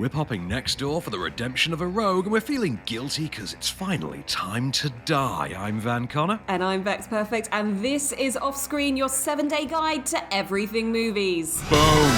We're popping next door for the redemption of a rogue, and we're feeling guilty because it's finally time to die. I'm Van Connor. And I'm Becks Perfect, and this is Off Screen, your 7-day guide to everything movies. Boom!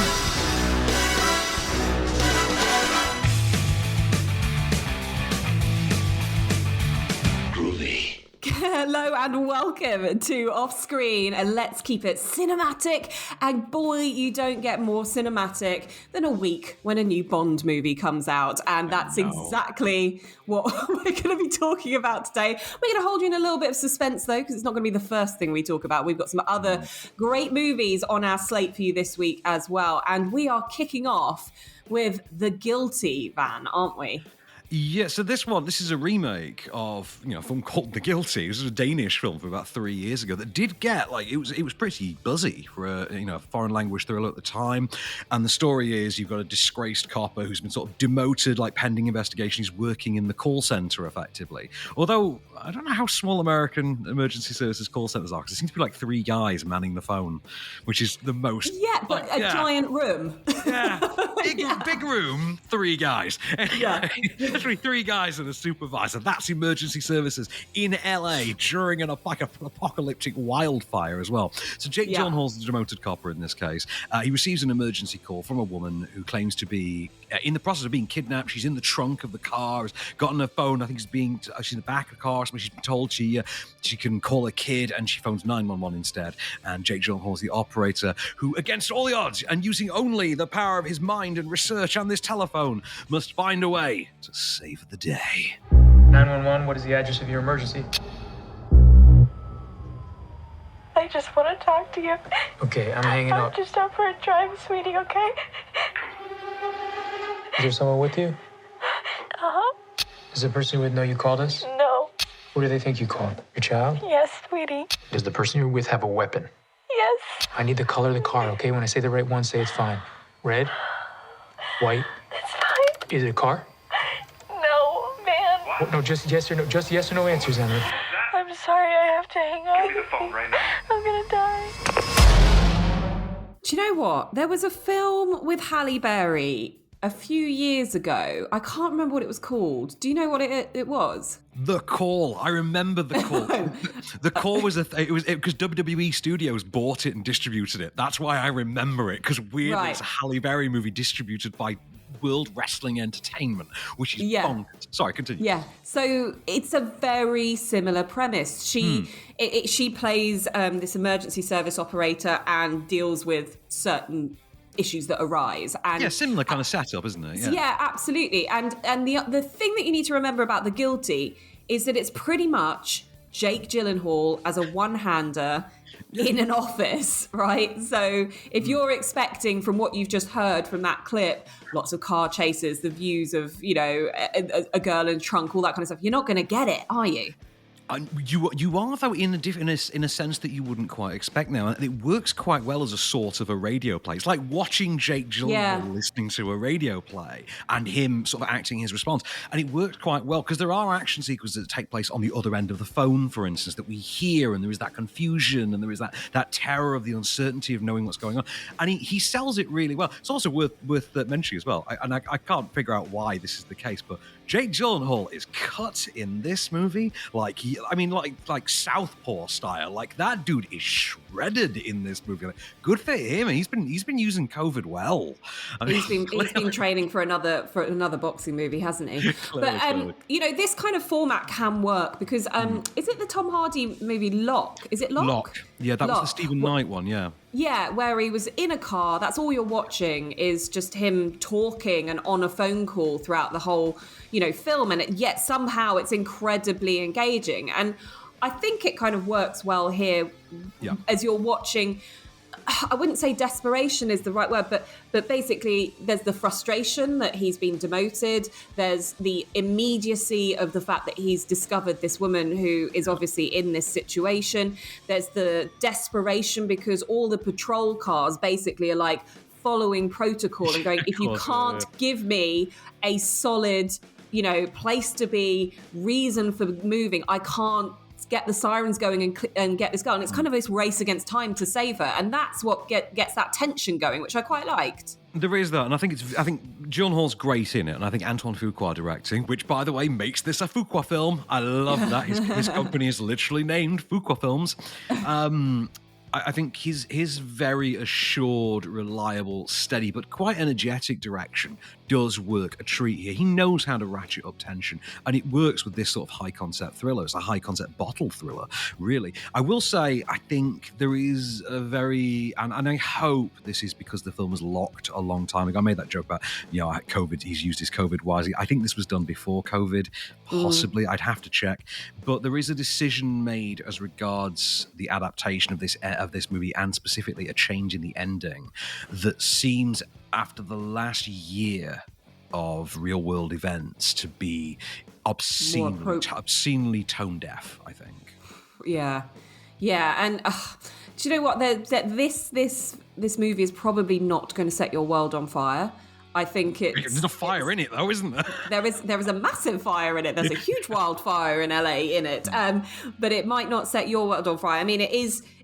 Hello and welcome to Off Screen, and let's keep it cinematic. And boy, you don't get more cinematic than a week when a new Bond movie comes out. And that's exactly what we're going to be talking about today. We're going to hold you in a little bit of suspense, though, because it's not going to be the first thing we talk about. We've got some other great movies on our slate for you this week as well. And we are kicking off with The Guilty, Van, aren't we? Yeah, so this is a remake of, a film called The Guilty. This was a Danish film from about 3 years ago that did get, it was pretty buzzy for a foreign language thriller at the time. And the story is you've got a disgraced copper who's been sort of demoted, pending investigation. He's working in the call center, effectively. Although, I don't know how small American emergency services call centers are, because there seems to be 3 guys manning the phone, which is the most... Yeah, but a giant room. Yeah, big room, 3 guys. Yeah. Literally 3 guys and a supervisor. That's emergency services in LA during an apocalyptic wildfire as well. So Jake Gyllenhaal's the demoted copper in this case. He receives an emergency call from a woman who claims to be in the process of being kidnapped. She's in the trunk of the car, has gotten her phone. I think she's in the back of the car. She's been told she can call a kid, and she phones 911 instead. And Jake Gyllenhaal's the operator who, against all the odds and using only the power of his mind and research and this telephone, must find a way to save the day. 911, what is the address of your emergency? I just want to talk to you. Okay, I'm hanging up. I'm just out for a drive, sweetie, okay? Is there someone with you? Uh-huh. Does the person you're with know you called us? No. What do they think you called? Your child? Yes, sweetie. Does the person you're with have a weapon? Yes. I need the color of the car, okay? When I say the right one, say it's fine. Red? White? It's fine. Is it a car? No, man. What? No, just yes or no. Just yes or no answers, Emily. I'm sorry, I have to hang up. Give me the phone right now. I'm gonna die. Do you know what? There was a film with Halle Berry a few years ago. I can't remember what it was called. Do you know what it was? The Call. I remember The Call. The Call was it was because WWE Studios bought it and distributed it. That's why I remember it, because weirdly it's a Halle Berry movie distributed by World Wrestling Entertainment, which is bonkers. Sorry, continue. Yeah, so it's a very similar premise. She plays this emergency service operator and deals with certain issues that arise. And similar kind of setup, isn't it? Yeah, absolutely. And the thing that you need to remember about The Guilty is that it's pretty much Jake Gyllenhaal as a one-hander in an office, right? So if you're expecting, from what you've just heard from that clip, lots of car chases, the views of, a girl in a trunk, all that kind of stuff, you're not going to get it, are you? You are, though, in a sense that you wouldn't quite expect now. And it works quite well as a sort of a radio play. It's like watching Jake Gyllenhaal listening to a radio play and him sort of acting his response. And it works quite well because there are action sequences that take place on the other end of the phone, for instance, that we hear, and there is that confusion and there is that terror of the uncertainty of knowing what's going on. And he sells it really well. It's also worth mentioning as well. I can't figure out why this is the case, but Jake Gyllenhaal is cut in this movie like Southpaw style. Like, that dude is shredded in this movie. Good for him. He's been using COVID well. He's been training for another boxing movie, hasn't he? Clearly. This kind of format can work because is it the Tom Hardy movie Lock? Is it Lock? Lock. Yeah, that was the Stephen Knight one. Yeah. Yeah, where he was in a car. That's all you're watching is just him talking and on a phone call throughout the whole, film. And yet somehow it's incredibly engaging. And I think it kind of works well here as you're watching. I wouldn't say desperation is the right word, but basically there's the frustration that he's been demoted. There's the immediacy of the fact that he's discovered this woman who is obviously in this situation. There's the desperation because all the patrol cars basically are following protocol and going, if you can't give me a solid, place to be, reason for moving, I can't get the sirens going and get this going. It's kind of this race against time to save her. And that's what gets that tension going, which I quite liked. There is that, and I think Gyllenhaal's great in it, and I think Antoine Fuqua directing, which, by the way, makes this a Fuqua film. I love that. His company is literally named Fuqua Films. I think his very assured, reliable, steady, but quite energetic direction does work a treat here. He knows how to ratchet up tension, and it works with this sort of high-concept thriller. It's a high-concept bottle thriller, really. I will say, I think there is a very... And I hope this is because the film was locked a long time ago. I made that joke about, COVID. He's used his COVID wisely. I think this was done before COVID, possibly. I'd have to check. But there is a decision made as regards the adaptation of this movie, and specifically a change in the ending that seems, after the last year of real world events, to be obscenely tone deaf, I think. Yeah, and do you know what? This movie is probably not going to set your world on fire. I think there's a fire in it, though, isn't there? There is a massive fire in it. There's a huge wildfire in LA in it, but it might not set your world on fire. I mean,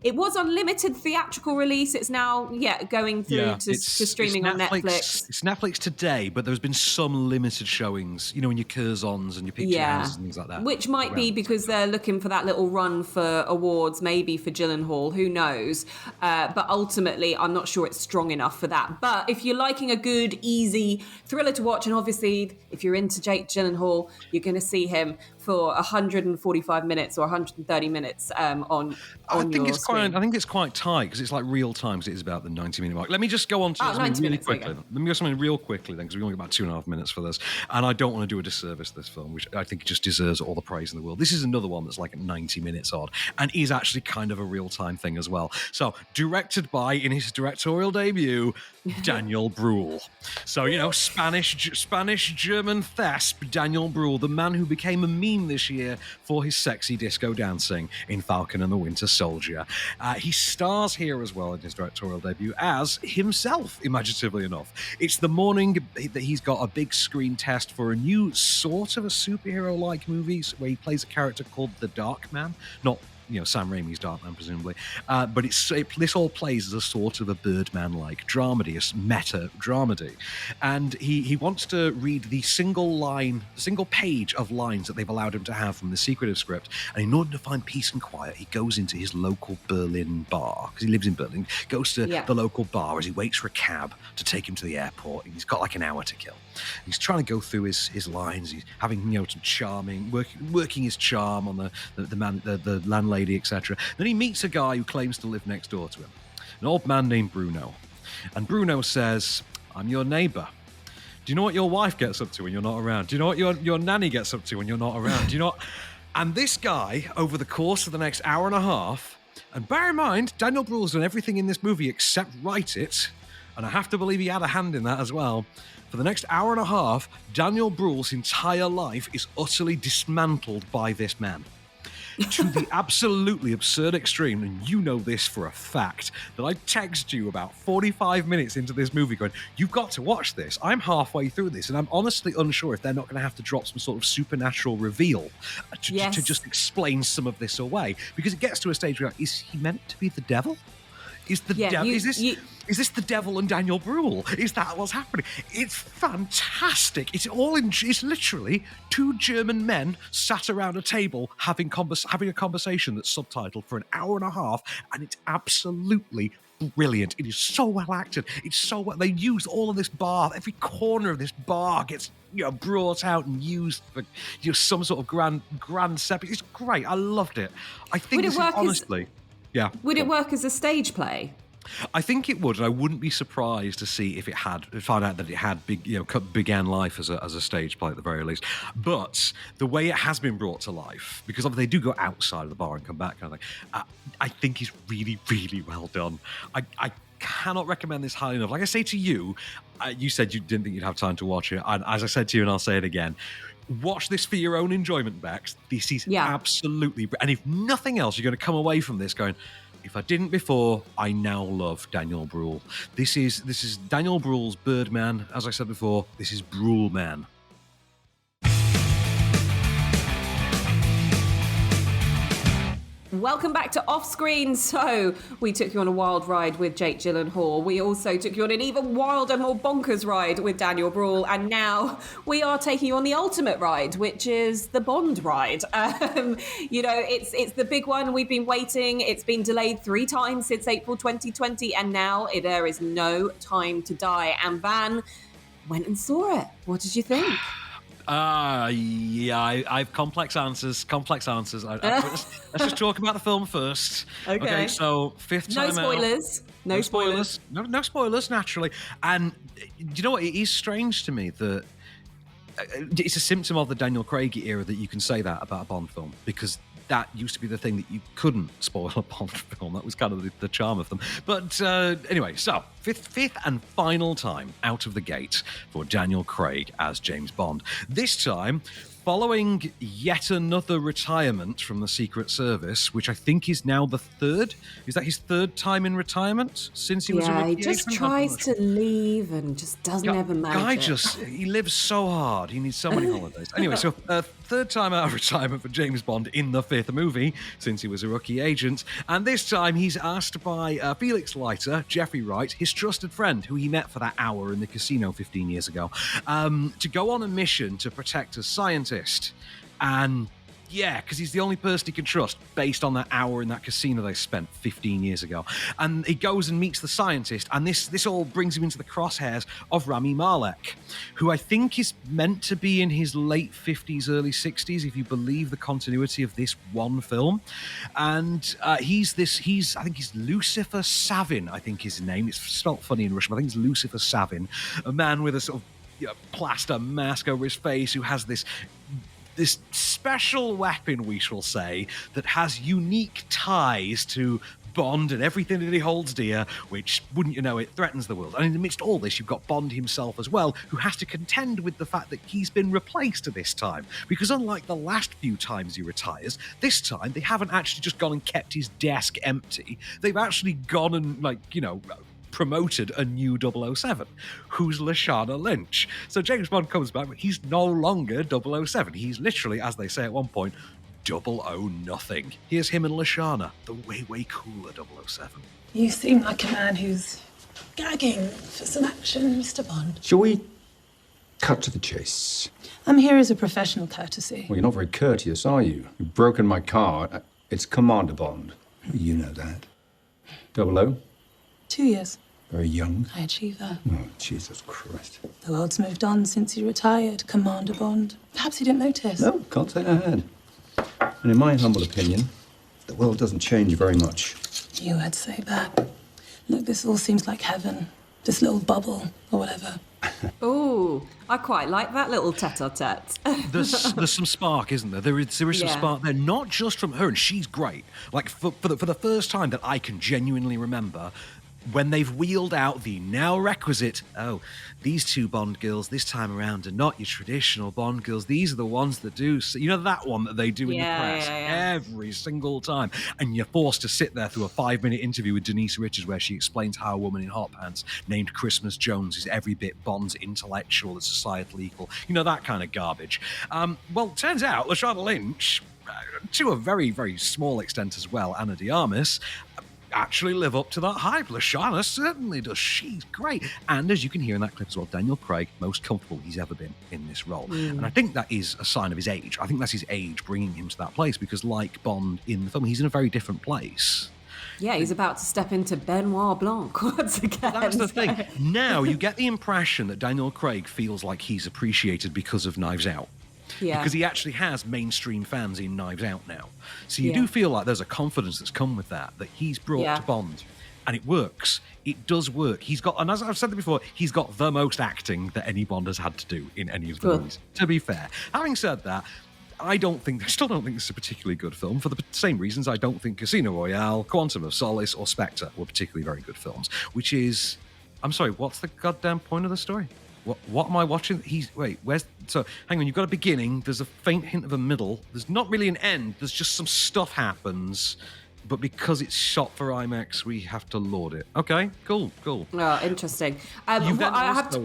it was on limited theatrical release. It's now going through to streaming on Netflix. It's Netflix today, but there's been some limited showings. In your Curzons and your picture houses and things like that. Which might be because they're looking for that little run for awards, maybe for Gyllenhaal. Who knows? But ultimately, I'm not sure it's strong enough for that. But if you're liking a good, easy thriller to watch, and obviously if you're into Jake Gyllenhaal, you're going to see him for 145 minutes or 130 minutes on your screen. I think it's quite tight because it's like real time, because it is about the 90-minute mark. Let me just go on to something really quickly. Let me go something real quickly then, because we've only got about 2.5 minutes for this, and I don't want to do a disservice to this film, which I think just deserves all the praise in the world. This is another one that's like 90 minutes odd, and is actually kind of a real-time thing as well. So, directed by, in his directorial debut, Daniel Bruhl. So, Spanish-German thesp Daniel Bruhl, the man who became a meme this year for his sexy disco dancing in Falcon and the Winter Soldier. He stars here as well in his directorial debut as himself, imaginatively enough. It's the morning that he's got a big screen test for a new sort of a superhero-like movie where he plays a character called the Dark Man. Not Sam Raimi's Darkman, presumably. But this all plays as a sort of a Birdman-like dramedy, a meta-dramedy. And he wants to read the single page of lines that they've allowed him to have from the secretive script. And in order to find peace and quiet, he goes into his local Berlin bar, because he lives in Berlin, goes to the local bar as he waits for a cab to take him to the airport. And he's got like an hour to kill. He's trying to go through his lines. He's having some charming, working his charm on the landlady, etc. Then he meets a guy who claims to live next door to him, an old man named Bruno. And Bruno says, "I'm your neighbor. Do you know what your wife gets up to when you're not around? Do you know what your nanny gets up to when you're not around? Do you know?" And this guy, over the course of the next hour and a half, and bear in mind, Daniel Bruhl's done everything in this movie except write it, and I have to believe he had a hand in that as well. For the next hour and a half, Daniel Bruhl's entire life is utterly dismantled by this man. To the absolutely absurd extreme, and you know this for a fact, that I text you about 45 minutes into this movie going, "You've got to watch this. I'm halfway through this, and I'm honestly unsure if they're not going to have to drop some sort of supernatural reveal to just explain some of this away." Because it gets to a stage where, is he meant to be the devil? Is this the devil and Daniel Bruhl? Is that what's happening? It's fantastic. It's literally two German men sat around a table having a conversation that's subtitled for an hour and a half, and it's absolutely brilliant. It is so well acted. It's so well. They use all of this bar. Every corner of this bar gets brought out and used for some sort of grand set. It's great. I loved it. I think this is honestly. Yeah. Would it work as a stage play? I think it would, and I wouldn't be surprised to see if find out that it had began life as a stage play at the very least. But the way it has been brought to life, because obviously they do go outside of the bar and come back kind of thing, I think is really, really well done. I cannot recommend this highly enough. Like I say to you, you said you didn't think you'd have time to watch it, and as I said to you, and I'll say it again, watch this for your own enjoyment, Bex. This is absolutely... And if nothing else, you're going to come away from this going, if I didn't before, I now love Daniel Bruhl. This is Daniel Bruhl's Birdman. As I said before, this is Bruhl Man. Welcome back to Off Screen. So, we took you on a wild ride with Jake Gyllenhaal. We also took you on an even wilder, more bonkers ride with Daniel Bruhl. And now we are taking you on the ultimate ride, which is the Bond ride. It's the big one. We've been waiting. It's been delayed 3 times since April 2020. And now there is no time to die. And Van went and saw it. What did you think? I've complex answers. Let's just talk about the film first. Okay, so 5th time spoilers. out. No spoilers. No spoilers, naturally. And you know what? It is strange to me that it's a symptom of the Daniel Craig era that you can say that about a Bond film, because that used to be the thing that you couldn't spoil a Bond film. That was kind of the charm of them. But anyway, so fifth and final time out of the gate for Daniel Craig as James Bond. This time, following yet another retirement from the Secret Service, which I think is now the 3rd. Is that his 3rd time in retirement since he was a rookie? He just tries to leave and just doesn't ever manage he lives so hard. He needs so many holidays. Anyway, so 3rd time out of retirement for James Bond in the 5th movie since he was a rookie agent. And this time he's asked by Felix Leiter, Jeffrey Wright, his trusted friend who he met for that hour in the casino 15 years ago, to go on a mission to protect a scientist. And yeah, because he's the only person he can trust based on that hour in that casino they spent 15 years ago. And he goes and meets the scientist, and this all brings him into the crosshairs of Rami Malek, who I think is meant to be in his late 50s, early 60s, if you believe the continuity of this one film. And he's Lucifer Savin, I think his name. It's spelt funny in Russian, but I think it's Lucifer Savin, a man with a sort of plaster mask over his face who has this special weapon, we shall say, that has unique ties to Bond and everything that he holds dear, which, wouldn't you know it, threatens the world. And in the midst of all this, you've got Bond himself as well, who has to contend with the fact that he's been replaced this time. Because unlike the last few times he retires, this time they haven't actually just gone and kept his desk empty. They've actually gone and, promoted a new 007, who's Lashana Lynch. So James Bond comes back, but he's no longer 007. He's literally, as they say at one point, 00 nothing. Here's him and Lashana, the way cooler 007. You seem like a man who's gagging for some action, Mr. Bond. Shall we cut to the chase? I'm here as a professional courtesy. Well, you're not very courteous, are you? You've broken my car. It's Commander Bond. You know that. 00? 2 years. Very young. I achieved that. Oh, Jesus Christ. The world's moved on since he retired, Commander Bond. Perhaps he didn't notice. No, can't say I had. And in my humble opinion, the world doesn't change very much. You would say that. Look, this all seems like heaven. This little bubble, or whatever. Ooh, I quite like that little tete-a-tete. There's some spark, isn't there? There is some spark there, not just from her, and she's great. Like, for the first time that I can genuinely remember, when they've wheeled out the now requisite, these 2 Bond girls this time around are not your traditional Bond girls. These are the ones that do, that one that they do in the press every single time. And you're forced to sit there through a 5-minute interview with Denise Richards where she explains how a woman in hot pants named Christmas Jones is every bit Bond's intellectual and societal equal. That kind of garbage. Well, turns out Lashana Lynch, to a very, very small extent as well, Ana de Armas, actually live up to that hype. Lashana certainly does. She's great. And as you can hear in that clip as well, Daniel Craig, most comfortable he's ever been in this role. And I think that is a sign of his age. I think that's his age bringing him to that place, because like Bond in the film, he's in a very different place. Yeah, he's about to step into Benoit Blanc once again. That's the thing. Now you get the impression that Daniel Craig feels like he's appreciated because of Knives Out. Yeah. Because he actually has mainstream fans in Knives Out now. So you do feel like there's a confidence that's come with that he's brought to Bond. And it works. It does work. He's got, and as I've said before, he's got the most acting that any Bond has had to do in any of the movies, to be fair. Having said that, I still don't think this is a particularly good film for the same reasons I don't think Casino Royale, Quantum of Solace, or Spectre were particularly very good films, which is, I'm sorry, what's the goddamn point of the story? What am I watching? Hang on, you've got a beginning, there's a faint hint of a middle, there's not really an end, there's just some stuff happens, but because it's shot for IMAX, we have to laud it. Okay, cool. Oh, interesting. Go ahead.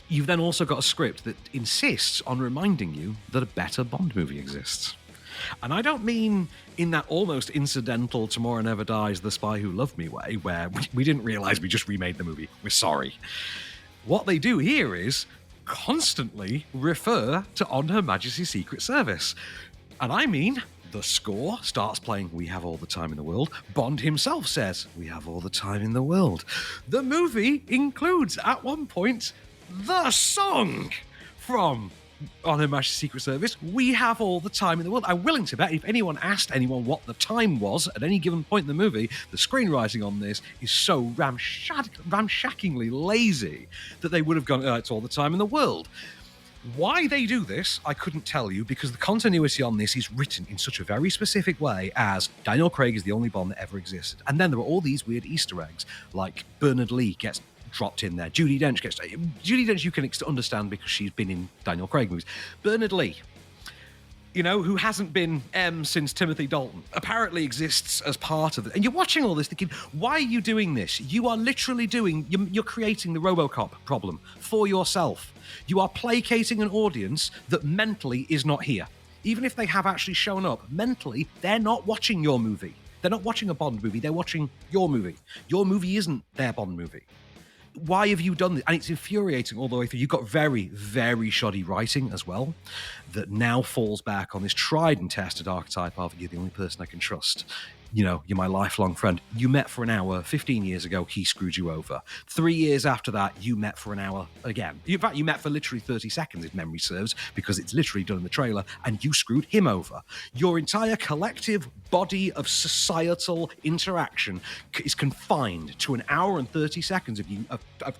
You've then also got a script that insists on reminding you that a better Bond movie exists. And I don't mean in that almost incidental Tomorrow Never Dies, The Spy Who Loved Me way, where we didn't realize we just remade the movie. We're sorry. What they do here is constantly refer to On Her Majesty's Secret Service. And I mean, the score starts playing We Have All the Time in the World. Bond himself says, we have all the time in the world. The movie includes, at one point, the song from On Her Majesty's Secret Service, We Have All the Time in the World. I'm willing to bet if anyone asked anyone what the time was at any given point in the movie, the screenwriting on this is so ramshackingly lazy that they would have gone, it's all the time in the world. Why they do this, I couldn't tell you, because the continuity on this is written in such a very specific way as Daniel Craig is the only Bond that ever existed. And then there are all these weird Easter eggs, like Bernard Lee gets dropped in there. Judi Dench you can understand because she's been in Daniel Craig movies. Bernard Lee, who hasn't been M since Timothy Dalton, apparently exists as part of it. And you're watching all this thinking, why are you doing this? You are literally you're creating the RoboCop problem for yourself. You are placating an audience that mentally is not here. Even if they have actually shown up, mentally, they're not watching your movie. They're not watching a Bond movie, they're watching your movie. Your movie isn't their Bond movie. Why have you done this? And it's infuriating all the way through. You've got very, very shoddy writing as well that now falls back on this tried and tested archetype of you're the only person I can trust. You're my lifelong friend. You met for an hour 15 years ago, he screwed you over. 3 years after that, you met for an hour again. In fact, you met for literally 30 seconds, if memory serves, because it's literally done in the trailer, and you screwed him over. Your entire collective body of societal interaction is confined to an hour and 30 seconds of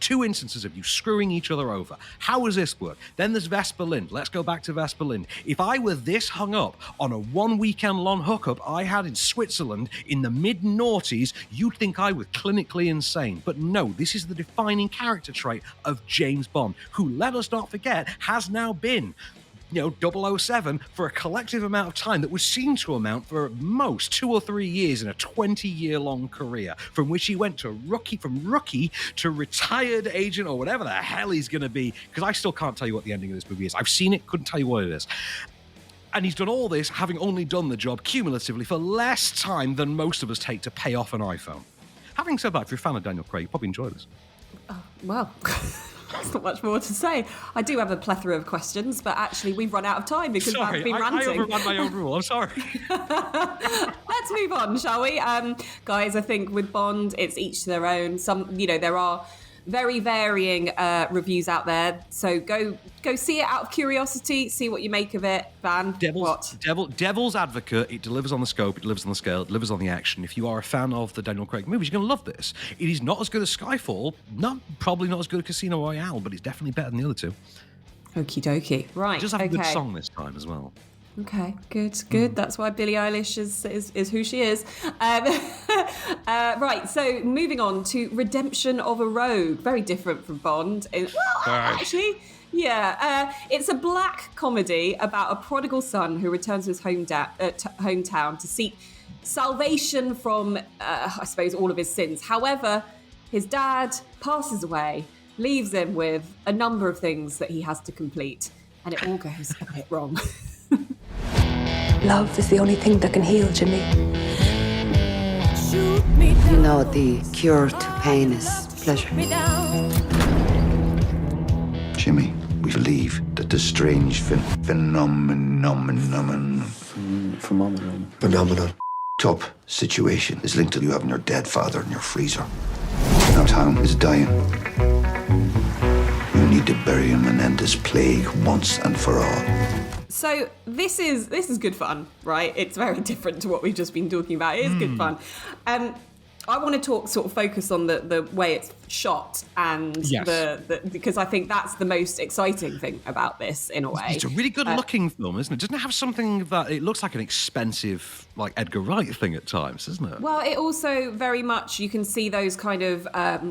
two instances of you screwing each other over. How does this work? Then there's Vesper Lind. Let's go back to Vesper Lind. If I were this hung up on a one weekend long hookup I had in Switzerland in the mid-noughties, you'd think I was clinically insane. But no, this is the defining character trait of James Bond, who, let us not forget, has now been 007 for a collective amount of time that was seen to amount for at most 2 or 3 years in a 20-year-long career, from which he went from rookie to retired agent or whatever the hell he's going to be, because I still can't tell you what the ending of this movie is. I've seen it, couldn't tell you what it is. And he's done all this having only done the job cumulatively for less time than most of us take to pay off an iPhone. Having said that, if you're a fan of Daniel Craig, you probably enjoy this. Well, there's not much more to say. I do have a plethora of questions, but actually we've run out of time because I've been ranting. I overran my own rule. I'm sorry. Let's move on, shall we? Guys, I think with Bond, it's each to their own. There are very varying reviews out there. So go see it out of curiosity, see what you make of it. Van, Devil's advocate, it delivers on the scope, it delivers on the scale, it delivers on the action. If you are a fan of the Daniel Craig movies, you're going to love this. It is not as good as Skyfall, probably not as good as Casino Royale, but it's definitely better than the other two. Okie dokie. Right, It does have a good song this time as well. Okay, good. That's why Billie Eilish is who she is. Right, so moving on to Redemption of a Rogue. Very different from Bond. Actually, yeah. It's a black comedy about a prodigal son who returns to his hometown to seek salvation from, I suppose, all of his sins. However, his dad passes away, leaves him with a number of things that he has to complete, and it all goes a bit wrong. Love is the only thing that can heal, Jimmy. You know, the cure to pain is pleasure. Jimmy, we believe that the strange phenomenon top situation is linked to you having your dead father in your freezer. Our town is dying. You need to bury him and end this plague once and for all. So this is good fun, right? It's very different to what we've just been talking about. It is good fun. I want to focus on the way it's shot and because I think that's the most exciting thing about this in a way. It's a really good looking film, isn't it? Doesn't it have something that it looks like an expensive, like Edgar Wright thing at times, isn't it? Well, it also very much, you can see those kind of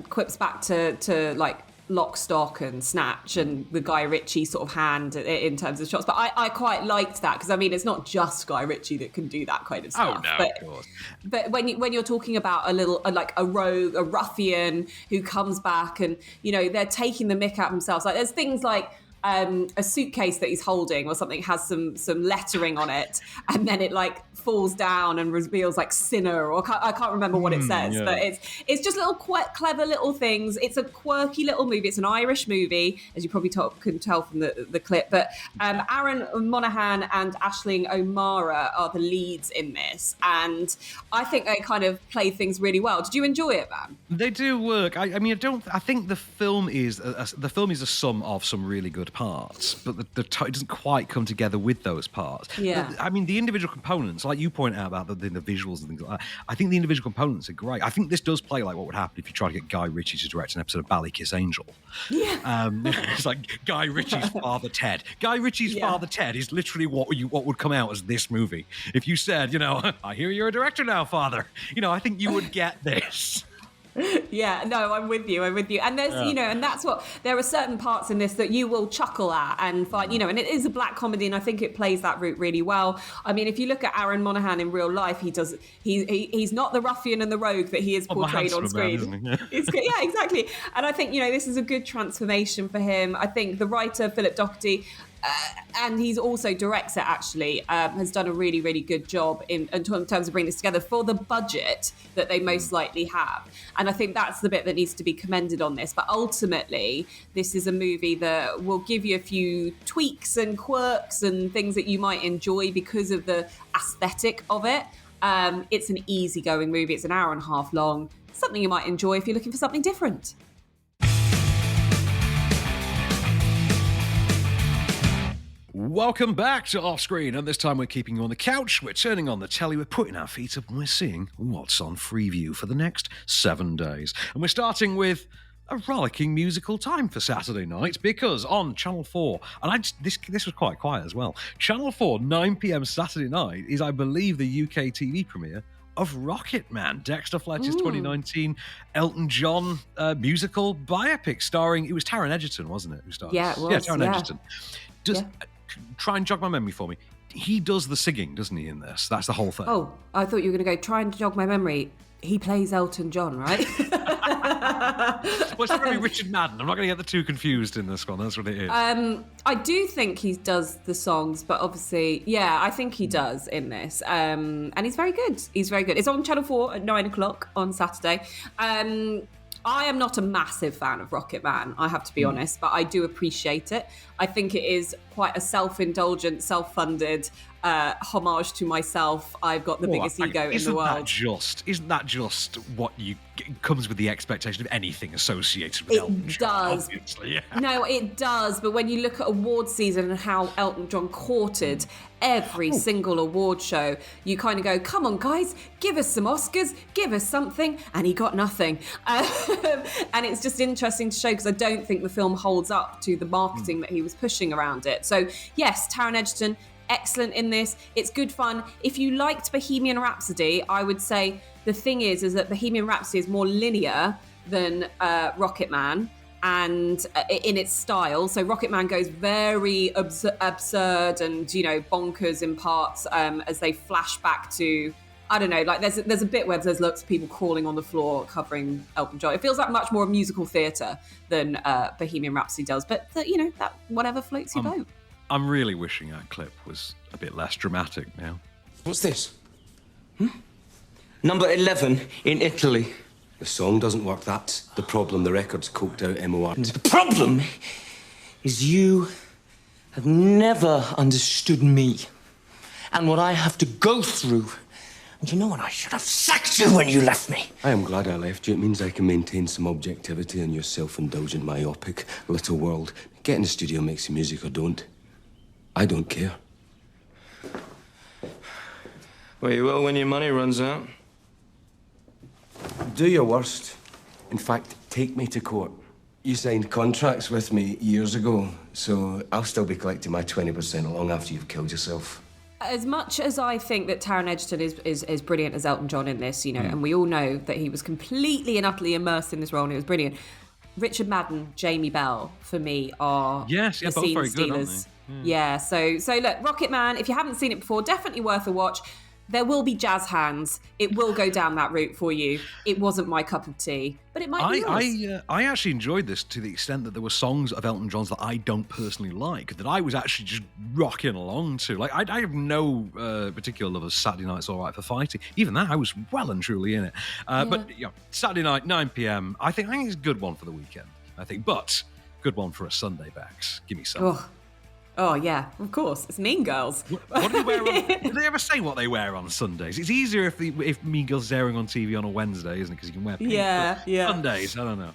quips back to like Lock, Stock and Snatch and the Guy Ritchie sort of hand in terms of shots. But I quite liked that because, I mean, it's not just Guy Ritchie that can do that kind of stuff. Oh, no, but, of course. But when you're talking about a rogue, a ruffian who comes back and, they're taking the mick out themselves. Like, there's things like a suitcase that he's holding or something has some lettering on it, and then it like falls down and reveals like sinner, or I can't remember what it says, but it's just little quite clever little things. It's a quirky little movie. It's an Irish movie, as you probably couldn't tell from the clip, but Aaron Monaghan and Aisling O'Mara are the leads in this, and I think they kind of play things really well. Did you enjoy it, man? They do work. I mean, I think the film is a sum of some really good parts, but it doesn't quite come together with those parts. Yeah. I mean, the individual components, like you point out about the visuals and things like that, I think the individual components are great. I think this does play like what would happen if you try to get Guy Ritchie to direct an episode of Ballykiss Angel. Yeah. It's like Guy Ritchie's Father Ted. Guy Ritchie's Father Ted is literally what would come out as this movie. If you said, I hear you're a director now, Father, I think you would get this. Yeah, no, I'm with you. And there's, and that's what, there are certain parts in this that you will chuckle at and find, and it is a black comedy, and I think it plays that route really well. I mean, if you look at Aaron Monaghan in real life, he's not the ruffian and the rogue that he is portrayed on screen. Man, isn't he? Yeah, exactly. And I think, this is a good transformation for him. I think the writer, Philip Doherty, and he's also directs it, actually, has done a really, really good job in terms of bringing this together for the budget that they most likely have. And I think that's the bit that needs to be commended on this. But ultimately, this is a movie that will give you a few tweaks and quirks and things that you might enjoy because of the aesthetic of it. It's an easygoing movie. It's an hour and a half long. Something you might enjoy if you're looking for something different. Welcome back to Off Screen, and this time we're keeping you on the couch, we're turning on the telly, we're putting our feet up, and we're seeing what's on Freeview for the next 7 days. And we're starting with a rollicking musical time for Saturday night, because on Channel 4, and this was quite quiet as well, Channel 4, 9 p.m. Saturday night is, I believe, the UK TV premiere of Rocket Man, Dexter Fletcher's 2019 Elton John musical biopic starring, it was Taron Egerton, wasn't it? Who starred? Yeah, it was. Yeah, Taron Egerton. Try and jog my memory for me. He does the singing, doesn't he, in this? That's the whole thing. Oh, I thought you were going to go, try and jog my memory. He plays Elton John, right? Well, it's probably Richard Madden. I'm not going to get the two confused in this one. That's what it is. I do think he does the songs, but obviously, yeah, I think he does in this. And he's very good. He's very good. It's on Channel 4 at 9 o'clock on Saturday. I am not a massive fan of Rocket Man, I have to be honest, but I do appreciate it. I think it is quite a self-indulgent, self-funded homage to myself. I've got the biggest ego in the world. Isn't that just what comes with the expectation of anything associated with Elton John? It does. Obviously, yeah. No, it does. But when you look at award season and how Elton John courted every single award show, you kind of go, come on, guys, give us some Oscars, give us something. And he got nothing. And it's just interesting to show, because I don't think the film holds up to the marketing that he was pushing around it. So, yes, Taron Egerton, excellent in this. It's good fun. If you liked Bohemian Rhapsody, I would say the thing is that Bohemian Rhapsody is more linear than Rocket Man, and in its style. So Rocket Man goes very absurd and, bonkers in parts as they flash back to, I don't know, like there's a bit where there's lots of people crawling on the floor covering Elton John. It feels like much more musical theatre than Bohemian Rhapsody does, but that whatever floats your boat. I'm really wishing our clip was a bit less dramatic now. What's this? Number 11 in Italy. The song doesn't work. That's the problem. The record's coked out MOR. The problem is you have never understood me and what I have to go through. And you know what? I should have sacked you when you left me. I am glad I left you. It means I can maintain some objectivity in your self-indulgent, myopic little world. Get in the studio and make some music or don't. I don't care. Well, you will when your money runs out. Do your worst. In fact, take me to court. You signed contracts with me years ago, so I'll still be collecting my 20% long after you've killed yourself. As much as I think that Taron Egerton is brilliant as Elton John in this, and we all know that he was completely and utterly immersed in this role and it was brilliant. Richard Madden, Jamie Bell, for me, are the both scene very stealers. good, aren't they? Yeah, so look, Rocket Man, if you haven't seen it before, definitely worth a watch. there will be jazz hands. It will go down that route for you. It wasn't my cup of tea, but it might be yours. I actually enjoyed this to the extent that there were songs of Elton John's that I don't personally like, that I was actually just rocking along to. Like, I have no particular love of Saturday Night's All Right for Fighting. Even that, I was well and truly in it. But Saturday night, 9 p.m., I think it's a good one for the weekend, I think. But good one for a Sunday, Bex. Give me some. Oh, yeah, of course. It's Mean Girls. What do they wear on... Did they ever say what they wear on Sundays? It's easier if Mean Girls is airing on TV on a Wednesday, isn't it? Because you can wear pink. Yeah. Sundays, I don't know.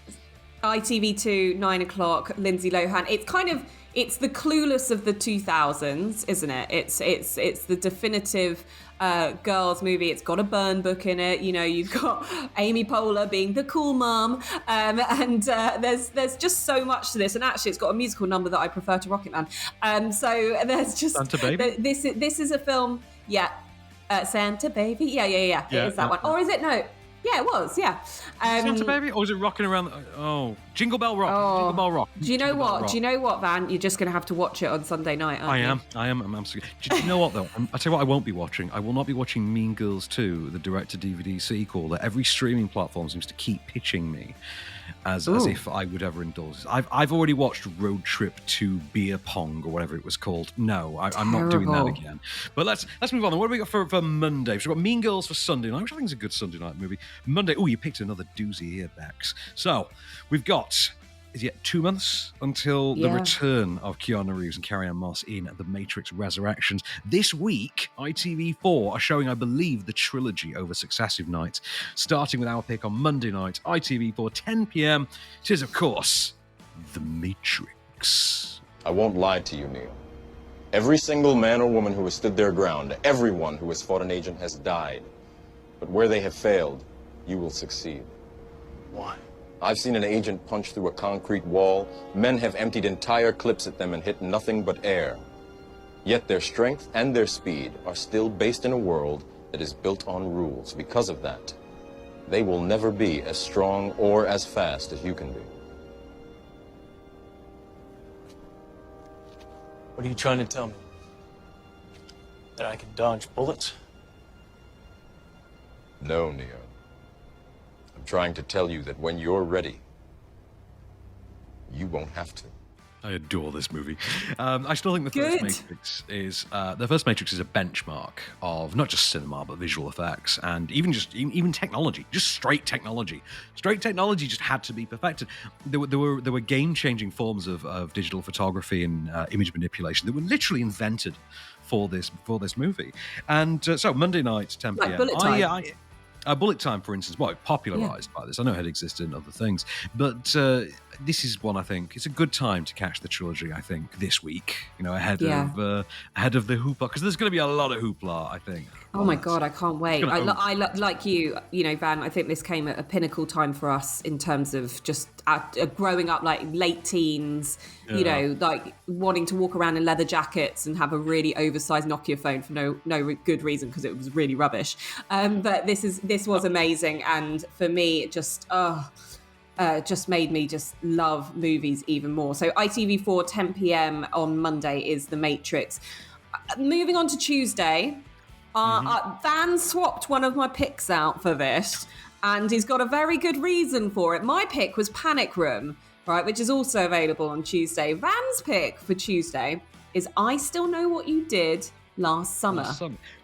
ITV2, 9 o'clock, Lindsay Lohan. It's the Clueless of the 2000s, isn't it? It's the definitive girls movie. It's got a burn book in it. You know, you've got Amy Poehler being the cool mom, and there's just so much to this. And actually, it's got a musical number that I prefer to Rocket Man. So there's just Santa Baby. This is a film. Yeah, Santa Baby. Yeah. It is that one, or is it no? Yeah, it was. Yeah. Santa Baby, or was it rocking around? Jingle Bell Rock. Jingle Bell Rock. Do you know what, Van? You're just going to have to watch it on Sunday night. I am. I'm absolutely. Do you know what though? I'll tell you what. I won't be watching. I will not be watching Mean Girls 2, the direct-to-DVD sequel that every streaming platform seems to keep pitching me as if I would ever endorse it. I've already watched Road Trip to Beer Pong or whatever it was called. No, I'm not doing that again. But let's move on. Then. What have we got for Monday? So we've got Mean Girls for Sunday night, which I think is a good Sunday night movie. Monday. Oh, you picked another doozy here, Bex. So we've got. Is yet 2 months until the return of Keanu Reeves and Carrie-Anne Moss in The Matrix Resurrections. This week, ITV4 are showing, I believe, the trilogy over successive nights, starting with our pick on Monday night, ITV4, 10 p.m. It is, of course, The Matrix. I won't lie to you, Neo. Every single man or woman who has stood their ground, everyone who has fought an agent has died. But where they have failed, you will succeed. Why? I've seen an agent punch through a concrete wall. Men have emptied entire clips at them and hit nothing but air. Yet their strength and their speed are still based in a world that is built on rules. Because of that, they will never be as strong or as fast as you can be. What are you trying to tell me? That I can dodge bullets? No, Neo. I'm trying to tell you that when you're ready, you won't have to. I adore this movie. I still think the first Matrix is a benchmark of not just cinema but visual effects and even technology, just straight technology. Straight technology just had to be perfected. There were game-changing forms of digital photography and image manipulation that were literally invented for this movie. And so Monday night, 10 p.m. Like Bullet Time. Bullet Time, for instance, popularised by this. I know it had existed in other things, but this is one I think it's a good time to catch the trilogy. I think this week, ahead of the hoopla, because there's going to be a lot of hoopla. I think. Oh my God, I can't wait. I like you, Van. I think this came at a pinnacle time for us in terms of just growing up, like late teens. Like wanting to walk around in leather jackets and have a really oversized Nokia phone for no good reason because it was really rubbish. But this was amazing, and for me, it just made me just love movies even more. So ITV4, 10 p.m. on Monday is The Matrix. Moving on to Tuesday, Van swapped one of my picks out for this, and he's got a very good reason for it. My pick was Panic Room, right, which is also available on Tuesday. Van's pick for Tuesday is I Still Know What You Did Last Summer.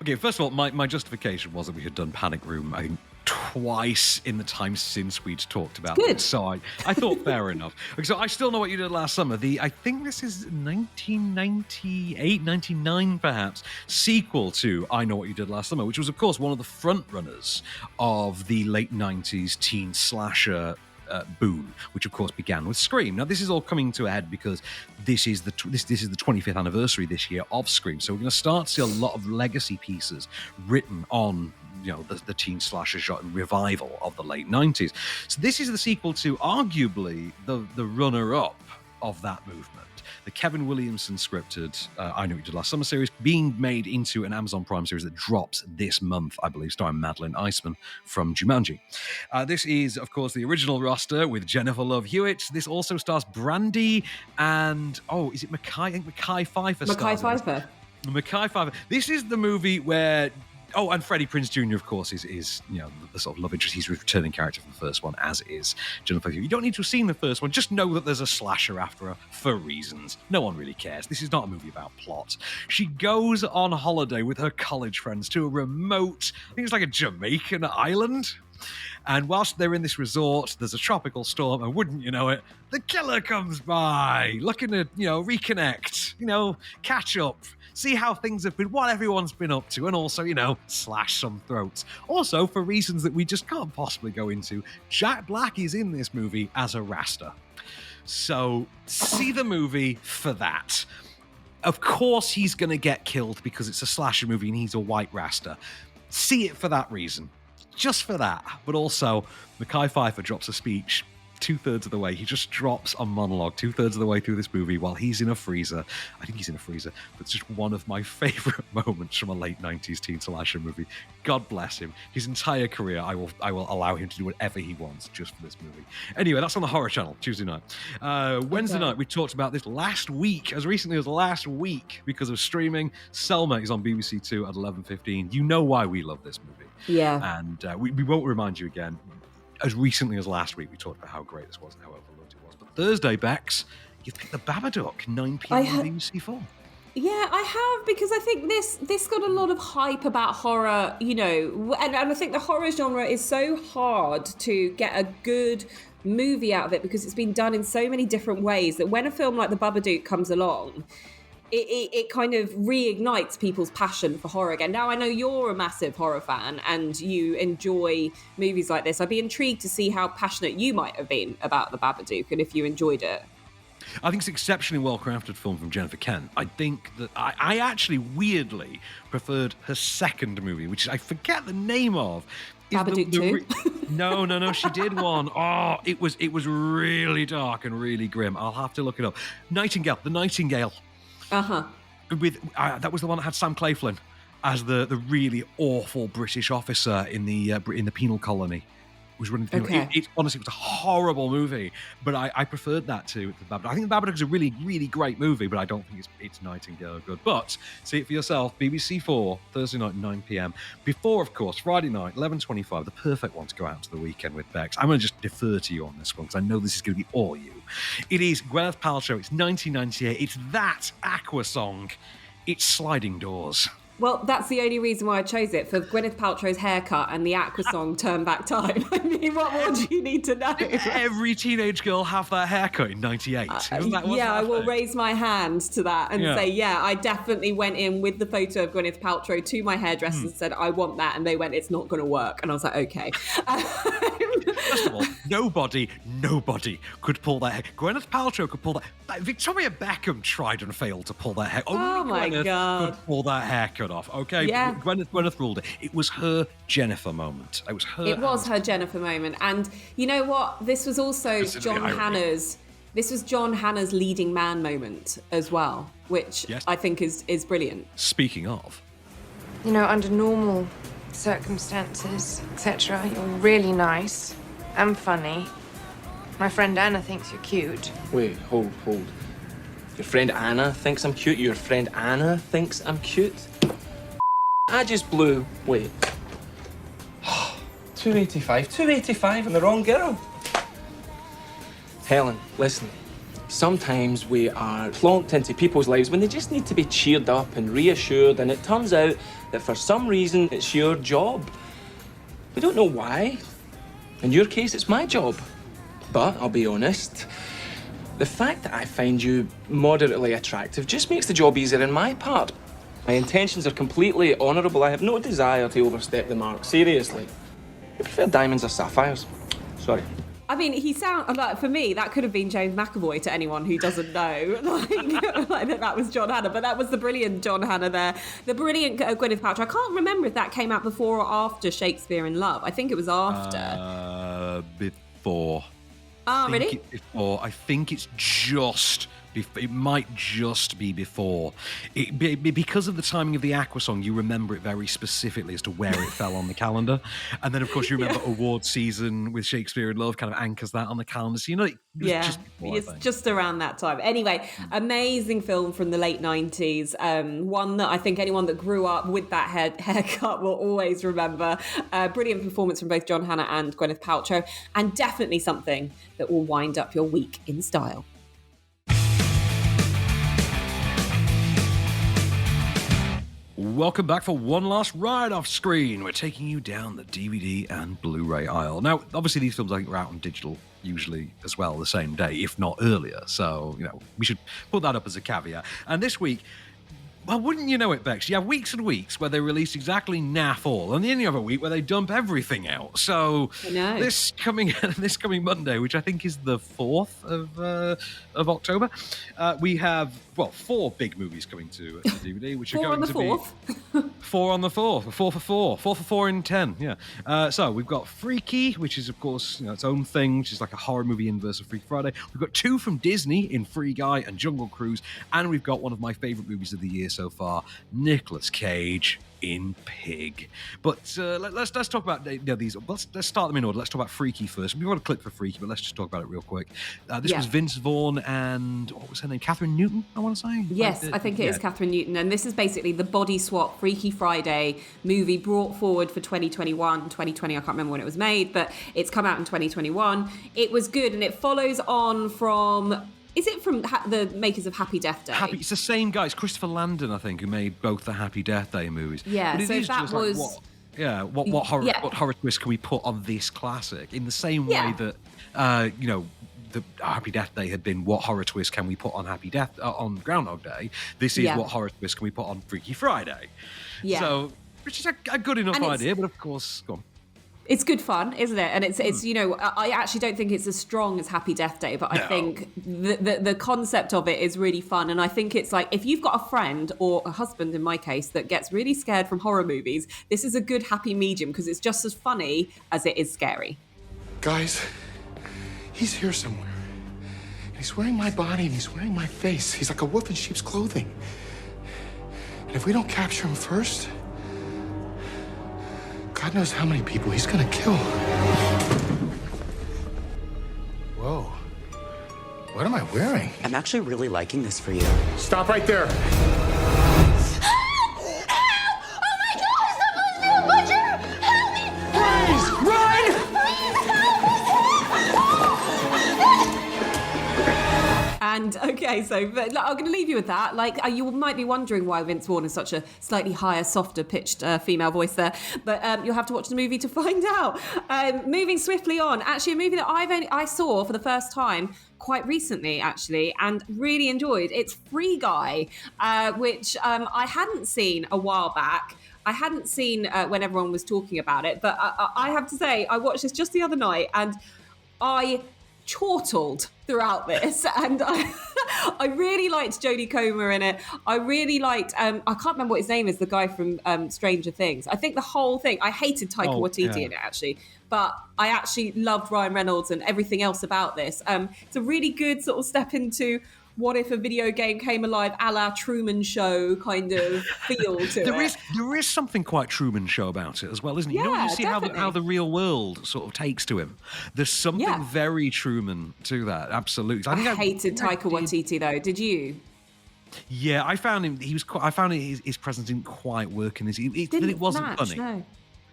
Okay, first of all, my justification was that we had done Panic Room, I think, twice in the time since we'd talked about Good. this. So I thought fair enough. Okay, so I Still Know What You Did Last Summer. I think this is 1998, 99 perhaps, sequel to I Know What You Did Last Summer, which was, of course, one of the front runners of the late 90s teen slasher boom, which of course began with Scream. Now this is all coming to a head because this is the 25th anniversary this year of Scream, so we're going to start to see a lot of legacy pieces written on the teen slasher genre revival of the late 90s. So this is the sequel to arguably the runner-up of that movement. The Kevin Williamson scripted I Know What You Did Last Summer series being made into an Amazon Prime series that drops this month, I believe, starring Madeline Eisman from Jumanji. This is, of course, the original roster with Jennifer Love Hewitt. This also stars Brandy and, is it Mekhi? I think Mekhi Phifer. Mekhi Phifer. Mekhi Phifer. This is the movie where Oh, and Freddie Prinze Jr., of course, is the sort of love interest. He's a returning character from the first one, as is Jennifer Hughes. You don't need to have seen the first one. Just know that there's a slasher after her for reasons. No one really cares. This is not a movie about plot. She goes on holiday with her college friends to a remote, I think it's like a Jamaican island. And whilst they're in this resort, there's a tropical storm, and wouldn't you know it, the killer comes by, looking to, reconnect, catch up, see how things have been, what everyone's been up to, and also, slash some throats. Also, for reasons that we just can't possibly go into, Jack Black is in this movie as a Rasta. So, see the movie for that. Of course he's going to get killed because it's a slasher movie and he's a white Rasta. See it for that reason. Just for that. But also, Mekhi Phifer drops a speech 2/3 of the way. He just drops a monologue 2/3 of the way through this movie while he's in a freezer. I think he's in a freezer. But it's just one of my favorite moments from a late 90s teen slasher movie. God bless him. His entire career, I will allow him to do whatever he wants just for this movie. Anyway, that's on the Horror Channel, Tuesday night. Wednesday night, we talked about this last week, as recently as last week, because of streaming. Selma is on BBC Two at 11:15. You know why we love this movie. Yeah. And we won't remind you again. As recently as last week, we talked about how great this was and how overlooked it was. But Thursday, Bex, you picked The Babadook, 9 p.m. on BBC 4. Yeah, I have, because I think this got a lot of hype about horror, and I think the horror genre is so hard to get a good movie out of it because it's been done in so many different ways that when a film like The Babadook comes along, it kind of reignites people's passion for horror again. Now, I know you're a massive horror fan and you enjoy movies like this. I'd be intrigued to see how passionate you might have been about The Babadook and if you enjoyed it. I think it's an exceptionally well-crafted film from Jennifer Kent. I think that I actually weirdly preferred her second movie, which I forget the name of. Babadook 2? No, she did one. Oh, it was really dark and really grim. I'll have to look it up. The Nightingale. Uh-huh. That was the one that had Sam Claflin as the really awful British officer in the penal colony. Was running through. Okay. It honestly was a horrible movie, but I preferred that to The Babadook. I think The Babadook is a really, really great movie, but I don't think it's Nightingale good. But see it for yourself. BBC 4, Thursday night, 9 p.m. Before, of course, Friday night, 11:25, the perfect one to go out to the weekend with Bex. I'm going to just defer to you on this one because I know this is going to be all you. It is Gwyneth Paltrow. It's 1998. It's that Aqua song. It's Sliding Doors. Well, that's the only reason why I chose it, for Gwyneth Paltrow's haircut and the Aqua song Turn Back Time. I mean, what more do you need to know? Every teenage girl have that haircut in 98. I will raise my hand to that and say, I definitely went in with the photo of Gwyneth Paltrow to my hairdresser and said, I want that. And they went, it's not going to work. And I was like, okay. First of all, nobody could pull that hair. Gwyneth Paltrow could pull that. Victoria Beckham tried and failed to pull that hair. Oh my God. Could pull that haircut off. Okay, yeah. Gwyneth ruled it. It was her Jennifer moment. It was her Jennifer moment. And you know what? This was also John Hannah's leading man moment as well, which I think is brilliant. Speaking of, under normal circumstances, etc., you're really nice and funny. My friend Anna thinks you're cute. Wait, hold. Your friend Anna thinks I'm cute? Your friend Anna thinks I'm cute? I just blew. Wait. 285 and the wrong girl. Helen, listen. Sometimes we are plonked into people's lives when they just need to be cheered up and reassured, and it turns out that for some reason it's your job. We don't know why. In your case, it's my job. But I'll be honest, the fact that I find you moderately attractive just makes the job easier in my part. My intentions are completely honourable. I have no desire to overstep the mark. Seriously. I prefer diamonds or sapphires. Sorry. I mean, he sounds like, for me, that could have been James McAvoy to anyone who doesn't know. like that was John Hannah, but that was the brilliant John Hannah there. The brilliant Gwyneth Paltrow. I can't remember if that came out before or after Shakespeare in Love. I think it was after. Before. Oh, really? I think it's just It might just be before. Because of the timing of the Aqua song, you remember it very specifically as to where it fell on the calendar. And then, of course, you remember award season with Shakespeare in Love kind of anchors that on the calendar. So, it was just before, it's just around that time. Anyway, amazing film from the late 90s. One that I think anyone that grew up with that haircut will always remember. Brilliant performance from both John Hannah and Gwyneth Paltrow. And definitely something that will wind up your week in style. Welcome back for one last ride off screen. We're taking you down the DVD and Blu-ray aisle. Now, obviously, these films I think are out on digital usually as well the same day, if not earlier. So, we should put that up as a caveat. And this week, well, wouldn't you know it, Bex? You have weeks and weeks where they release exactly naff all, and then you have a week where they dump everything out. So this coming Monday, which I think is the 4th of October, we have 4 big movies coming to DVD, which are going to be 4 on the 4th, 4 for 4 in 10. Yeah. So we've got Freaky, which is of course its own thing, which is like a horror movie inverse of Freaky Friday. We've got 2 from Disney in Free Guy and Jungle Cruise, and we've got one of my favorite movies of the year so far, Nicolas Cage in Pig. But let's talk about these. Let's start them in order. Let's talk about Freaky first. We've got a clip for Freaky, but let's just talk about it real quick. This was Vince Vaughn and what was her name? Catherine Newton, I want to say. Yes, I think it is Catherine Newton, and this is basically the body swap Freaky Friday movie brought forward for 2021, 2020. I can't remember when it was made, but it's come out in 2021. It was good, and it follows on from. Is it from the makers of Happy Death Day? It's the same guy. It's Christopher Landon, I think, who made both the Happy Death Day movies. Yeah, but so that was... what horror twist can we put on this classic? In the same way that, the Happy Death Day had been what horror twist can we put on on Groundhog Day, this is what horror twist can we put on Freaky Friday. Yeah. So, which is a good enough idea, but of course, go on. It's good fun, isn't it? And it's I actually don't think it's as strong as Happy Death Day, but I think the concept of it is really fun. And I think it's like, if you've got a friend or a husband, in my case, that gets really scared from horror movies, this is a good happy medium because it's just as funny as it is scary. Guys, he's here somewhere. And he's wearing my body and he's wearing my face. He's like a wolf in sheep's clothing. And if we don't capture him first, God knows how many people he's gonna kill. Whoa. What am I wearing? I'm actually really liking this for you. Stop right there. And okay, so I'm going to leave you with that. Like, you might be wondering why Vince Vaughn is such a slightly higher, softer pitched female voice there, but you'll have to watch the movie to find out. Moving swiftly on, actually, a movie that I saw for the first time quite recently, actually, and really enjoyed. It's Free Guy, which I hadn't seen a while back. I hadn't seen when everyone was talking about it, but I have to say, I watched this just the other night, and I chortled throughout this, and I really liked Jodie Comer in it. I really liked I can't remember what his name is, the guy from Stranger Things. I think the whole thing, I hated Taika Waititi in it actually, but I actually loved Ryan Reynolds and everything else about this. It's a really good sort of step into what if a video game came alive, a la Truman Show kind of feel to it. There is something quite Truman Show about it as well, isn't it? Yeah, you see how the real world sort of takes to him. There's something very Truman to that, absolutely. I hated Taika Waititi though, did you? Yeah, I found him, his presence didn't quite work in this. It wasn't funny. No.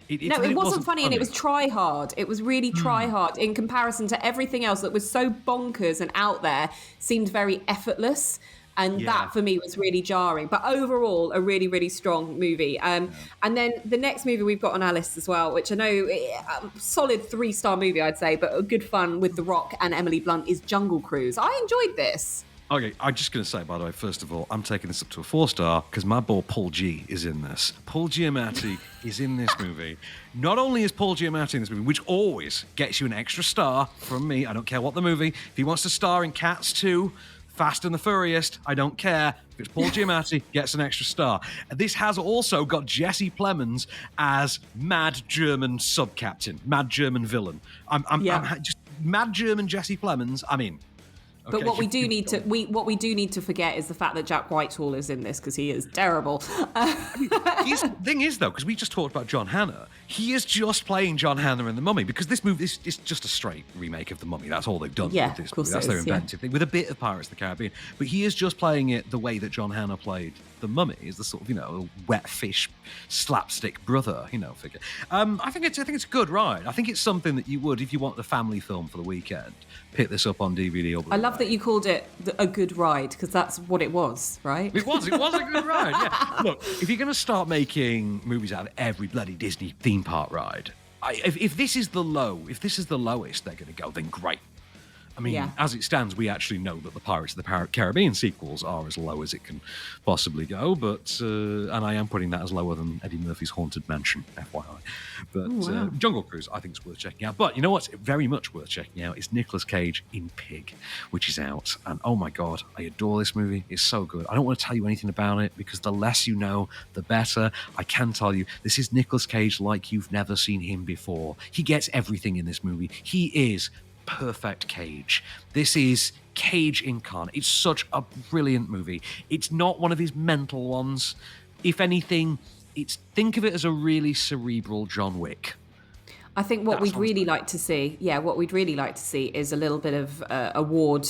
It wasn't funny, and it was try hard. It was really try hard in comparison to everything else that was so bonkers and out there, seemed very effortless. And that for me was really jarring. But overall, a really, really strong movie. And then the next movie we've got on our list as well, which I know, solid 3-star movie, I'd say, but good fun with The Rock and Emily Blunt, is Jungle Cruise. I enjoyed this. Okay, I'm just going to say, by the way, first of all, I'm taking this up to a 4-star because my boy Paul G is in this. Paul Giamatti is in this movie. Not only is Paul Giamatti in this movie, which always gets you an extra star from me, I don't care what the movie. If he wants to star in Cats 2, Fast and the Furious, I don't care. If it's Paul Giamatti, gets an extra star. And this has also got Jesse Plemons as mad German sub-captain, mad German villain. I'm just mad German Jesse Plemons, I'm in. But what we do need to forget is the fact that Jack Whitehall is in this, because he is terrible. The thing is, though, because we just talked about John Hannah, he is just playing John Hannah in The Mummy, because this movie is just a straight remake of The Mummy. That's all they've done with this movie. That's their inventive thing, with a bit of Pirates of the Caribbean. But he is just playing it the way that John Hannah played The Mummy, is the sort of, wet fish slapstick brother, figure. I think it's a good ride. I think it's something that you would, if you want a family film for the weekend, pick this up on DVD or Blu-ray. I love that you called it a good ride, because that's what it was, right? It was a good ride, yeah. Look, if you're going to start making movies out of every bloody Disney theme park ride, if this is the lowest they're going to go, then great. I mean, as it stands, we actually know that the Pirates of the Caribbean sequels are as low as it can possibly go, but and I am putting that as lower than Eddie Murphy's Haunted Mansion, FYI. But Jungle Cruise, I think, is worth checking out. But you know what's very much worth checking out is Nicolas Cage in Pig, which is out. And oh my God, I adore this movie. It's so good. I don't want to tell you anything about it, because the less you know, the better. I can tell you, this is Nicolas Cage like you've never seen him before. He gets everything in this movie. He is perfect Cage. This is Cage incarnate. It's such a brilliant movie. It's not one of his mental ones. If anything, think of it as a really cerebral John Wick. I think what we'd really like to see is a little bit of award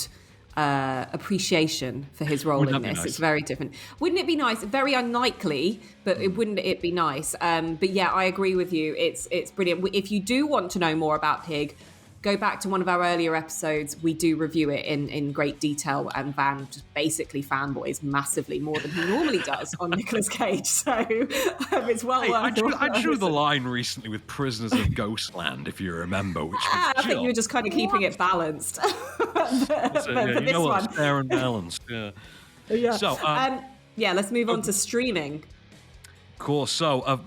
appreciation for his role in this. Nice? It's very different. Wouldn't it be nice? Very unlikely, but wouldn't it be nice? But yeah, I agree with you. It's brilliant. If you do want to know more about Pig, go back to one of our earlier episodes. We do review it in great detail, and Van just basically fanboys massively more than he normally does on Nicolas Cage. So it's well worth. I drew the line recently with Prisoners of Ghostland, if you remember. Which I think you were just kind of keeping it balanced. Fair and balanced. Yeah. So let's move on to streaming. Of course. So.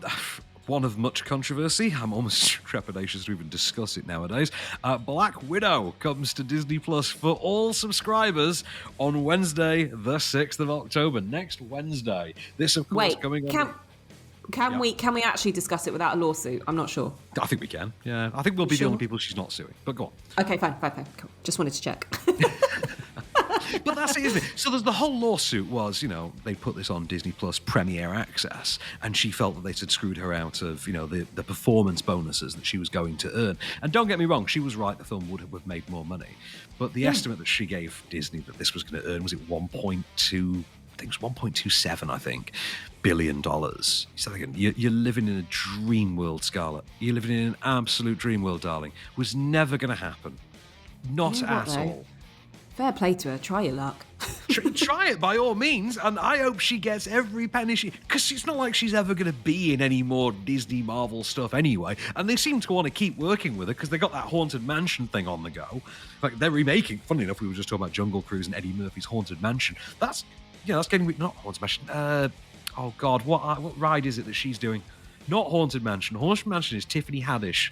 One of much controversy. I'm almost trepidatious to even discuss it nowadays. Black Widow comes to Disney Plus for all subscribers on Wednesday, the 6th of October. Next Wednesday. This, of course, coming on. Can we actually discuss it without a lawsuit? I'm not sure. I think we can. Yeah, I think we'll be the only people she's not suing. But go on. Okay, fine. Cool. Just wanted to check. But that's it, isn't it? So there's the whole lawsuit was, they put this on Disney Plus Premier Access, and she felt that they had screwed her out of, the performance bonuses that she was going to earn. And don't get me wrong, she was right, the film would have made more money. But the estimate that she gave Disney that this was going to earn, was it 1.27 billion dollars. So again, you're living in a dream world, Scarlett. You're living in an absolute dream world, darling. It was never going to happen. Not at all. Fair play to her. Try your luck. Try it by all means, and I hope she gets every penny because it's not like she's ever going to be in any more Disney Marvel stuff anyway. And they seem to want to keep working with her because they got that Haunted Mansion thing on the go. Like they're remaking. Funny enough, we were just talking about Jungle Cruise and Eddie Murphy's Haunted Mansion. That's getting not Haunted Mansion. Oh God, what ride is it that she's doing? Not Haunted Mansion. Haunted Mansion is Tiffany Haddish.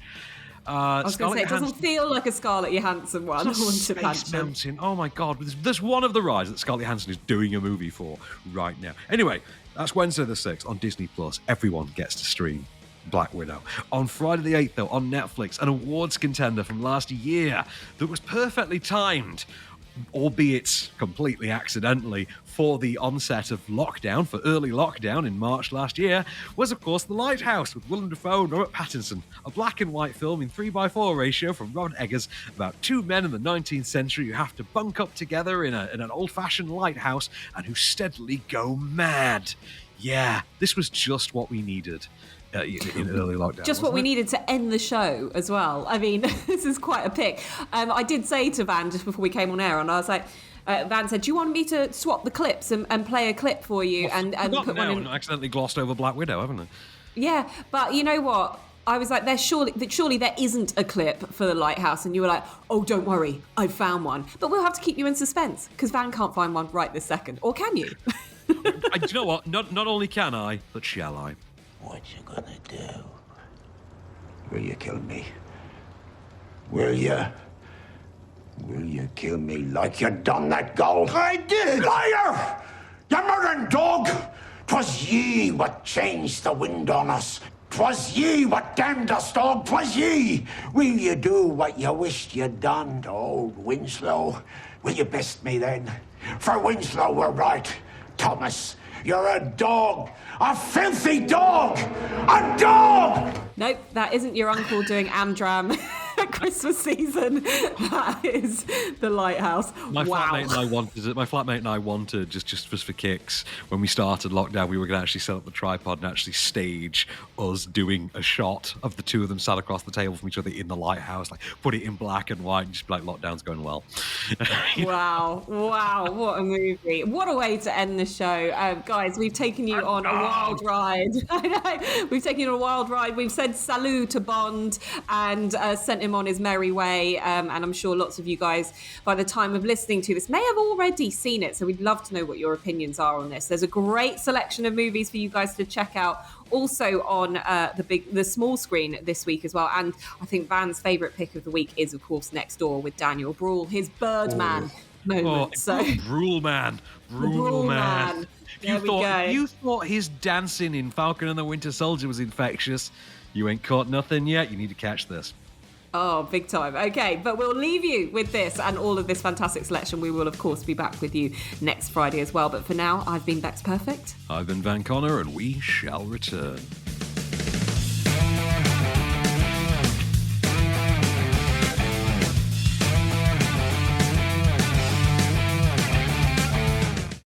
I was going to say, it doesn't feel like a Scarlett Johansson one. Space Mountain. Oh my God. There's one of the rides that Scarlett Johansson is doing a movie for right now. Anyway, that's Wednesday the 6th on Disney Plus. Everyone gets to stream Black Widow. On Friday the 8th, though, on Netflix, an awards contender from last year that was perfectly timed, albeit completely accidentally, for the onset of lockdown, for early lockdown in March last year, was of course The Lighthouse with Willem Dafoe and Robert Pattinson, a black and white film in 3:4 ratio from Robert Eggers about two men in the 19th century who have to bunk up together in an old-fashioned lighthouse and who steadily go mad. Yeah, this was just what we needed. In early lockdown. Just what we needed to end the show as well. I mean, this is quite a pick. I did say to Van just before we came on air, and I was like, Van said, do you want me to swap the clips and play a clip for you? And put one in? I accidentally glossed over Black Widow, haven't I? Yeah, but you know what? I was like, surely there isn't a clip for The Lighthouse. And you were like, oh, don't worry, I found one. But we'll have to keep you in suspense because Van can't find one right this second. Or can you? Do you know what? Not only can I, but shall I? What you gonna do? Will you kill me? Will you? Will you kill me like you done that girl? I did! Liar! You murdering dog! 'Twas ye what changed the wind on us. 'Twas ye what damned us, dog, 'twas ye! Will you do what you wished you'd done to old Winslow? Will you best me then? For Winslow were right. Thomas, you're a dog! A filthy dog! A dog! Nope, that isn't your uncle doing Amdram at Christmas season. That is The Lighthouse. My wow. flatmate and I wanted just for kicks, when we started lockdown, we were going to actually set up the tripod and actually stage us doing a shot of the two of them sat across the table from each other in the lighthouse, like put it in black and white and just be like, lockdown's going well. Wow, what a movie. What a way to end the show. Guys, we've taken you on a wild ride. I know, we've taken you on a wild ride. We've said salut to Bond and sent him on his merry way. And I'm sure lots of you guys, by the time of listening to this, may have already seen it. So we'd love to know what your opinions are on this. There's a great selection of movies for you guys to check out, also on the small screen this week as well. And I think Van's favourite pick of the week is, of course, Next Door with Daniel Bruhl, his Birdman moment. Bruhl man. You thought his dancing in Falcon and the Winter Soldier was infectious. You ain't caught nothing yet. You need to catch this. Oh, big time. Okay, but we'll leave you with this and all of this fantastic selection. We will, of course, be back with you next Friday as well. But for now, I've been Becks Perfect. I've been Van Connor, and we shall return.